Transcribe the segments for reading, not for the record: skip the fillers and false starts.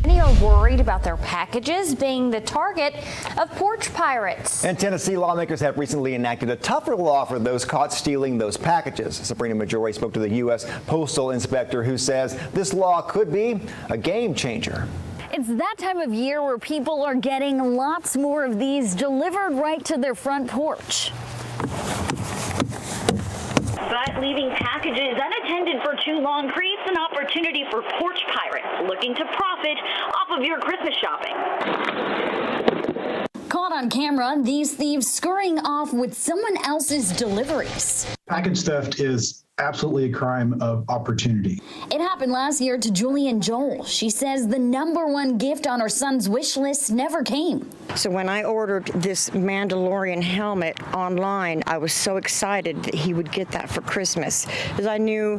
Many are worried about their packages being the target of porch pirates. And Tennessee lawmakers have recently enacted a tougher law for those caught stealing those packages. Sabrina Majori spoke to the U.S. Postal Inspector, who says this law could be a game changer. It's that time of year where people are getting lots more of these delivered right to their front porch. But leaving packages unattended for too long creates an opportunity for porch pirates looking to profit off of your Christmas shopping. Caught on camera, these thieves scurrying off with someone else's deliveries. Package theft is absolutely a crime of opportunity. It happened last year to Julianne Joel. She says the #1 gift on her son's wish list never came. So when I ordered this Mandalorian helmet online, I was so excited that he would get that for Christmas, because I knew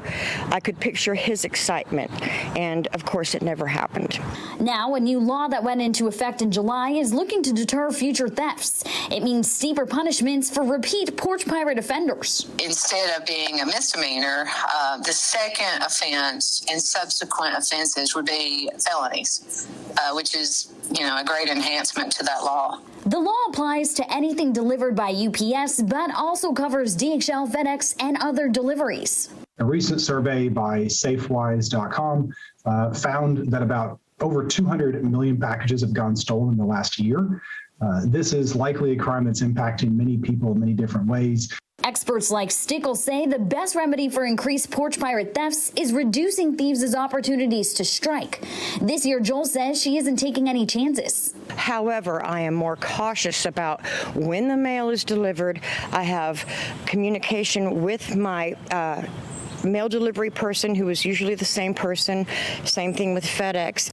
I could picture his excitement. And of course, it never happened. Now, a new law that went into effect in July is looking to deter future thefts. It means steeper punishments for repeat porch pirate offenders. Instead of being a misdemeanor, the second offense and subsequent offenses would be felonies, which is, a great enhancement to that law. The law applies to anything delivered by UPS, but also covers DHL, FedEx, and other deliveries. A recent survey by Safewise.com found that about over 200 million packages have gone stolen in the last year. This is likely a crime that's impacting many people in many different ways. Experts like Stickle say the best remedy for increased porch pirate thefts is reducing thieves' opportunities to strike. This year, Joel says she isn't taking any chances. However, I am more cautious about when the mail is delivered. I have communication with my mail delivery person, who is usually the same person. Same thing with FedEx.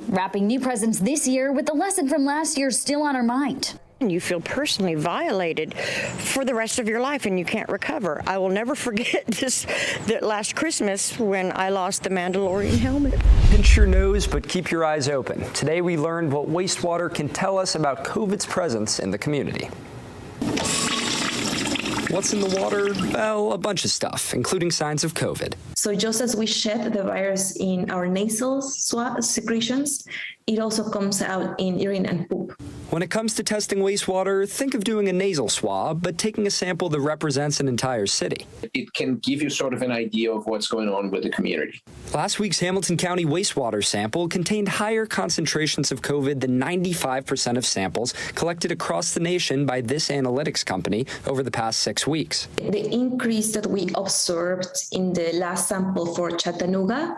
Wrapping new presents this year with the lesson from last year still on her mind. You feel personally violated for the rest of your life, and you can't recover. I will never forget that last Christmas when I lost the Mandalorian helmet. Pinch your nose, but keep your eyes open. Today we learned what wastewater can tell us about COVID's presence in the community. What's in the water? Well, a bunch of stuff, including signs of COVID. So just as we shed the virus in our nasal secretions, it also comes out in urine and poop. When it comes to testing wastewater, think of doing a nasal swab, but taking a sample that represents an entire city. It can give you sort of an idea of what's going on with the community. Last week's Hamilton County wastewater sample contained higher concentrations of COVID than 95% of samples collected across the nation by this analytics company over the past 6 weeks. The increase that we observed in the last sample for Chattanooga,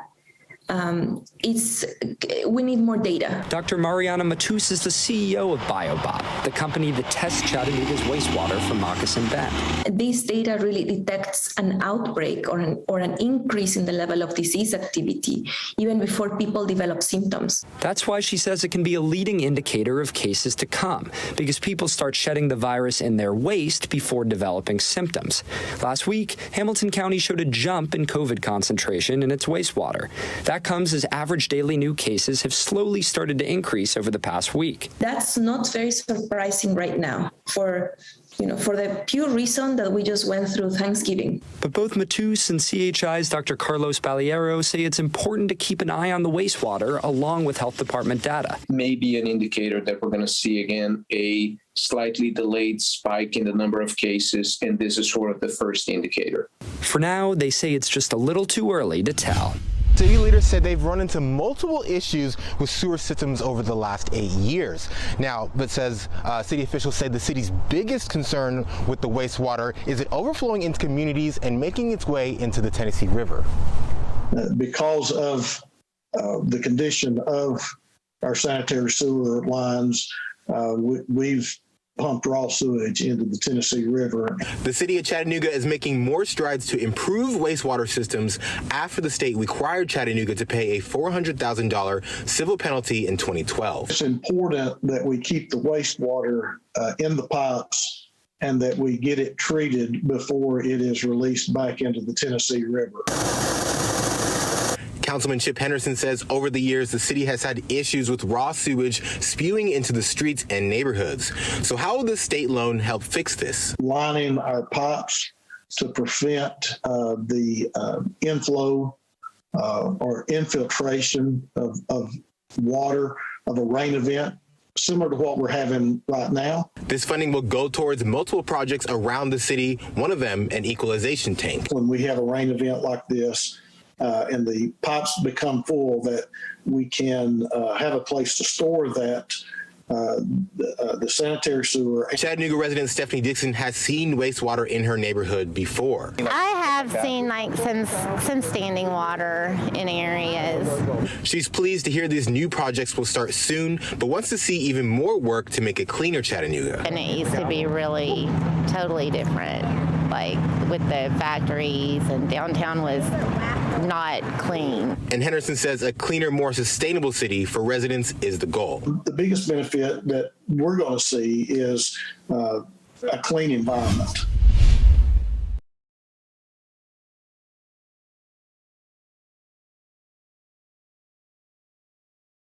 we need more data. Dr. Mariana Matus is the CEO of BioBot, the company that tests Chattanooga's wastewater for Moccasin Bend. This data really detects an outbreak or an increase in the level of disease activity, even before people develop symptoms. That's why she says it can be a leading indicator of cases to come, because people start shedding the virus in their waste before developing symptoms. Last week, Hamilton County showed a jump in COVID concentration in its wastewater. That comes as average daily new cases have slowly started to increase over the past week. That's not very surprising right now for the pure reason that we just went through Thanksgiving. But both Matus and CHI's Dr. Carlos Baliero say it's important to keep an eye on the wastewater along with health department data. Maybe an indicator that we're going to see again a slightly delayed spike in the number of cases, and this is sort of the first indicator. For now, they say it's just a little too early to tell. City leaders said they've run into multiple issues with sewer systems over the last 8 years. Now, but says city officials say the city's biggest concern with the wastewater is it overflowing into communities and making its way into the Tennessee River. Because of the condition of our sanitary sewer lines, we've pumped raw sewage into the Tennessee River. The city of Chattanooga is making more strides to improve wastewater systems after the state required Chattanooga to pay a $400,000 civil penalty in 2012. It's important that we keep the wastewater in the pipes and that we get it treated before it is released back into the Tennessee River. Councilman Chip Henderson says over the years, the city has had issues with raw sewage spewing into the streets and neighborhoods. So how will this state loan help fix this? Lining our pipes to prevent the inflow or infiltration of water of a rain event, similar to what we're having right now. This funding will go towards multiple projects around the city, one of them an equalization tank. When we have a rain event like this and the pipes become full, that we can have a place to store that, the sanitary sewer. Chattanooga resident Stephanie Dixon has seen wastewater in her neighborhood before. I have seen some standing water in areas. She's pleased to hear these new projects will start soon, but wants to see even more work to make a cleaner Chattanooga. And it used to be really totally different, like with the factories, and downtown was not clean. And Henderson says a cleaner, more sustainable city for residents is the goal. The biggest benefit that we're going to see is a clean environment.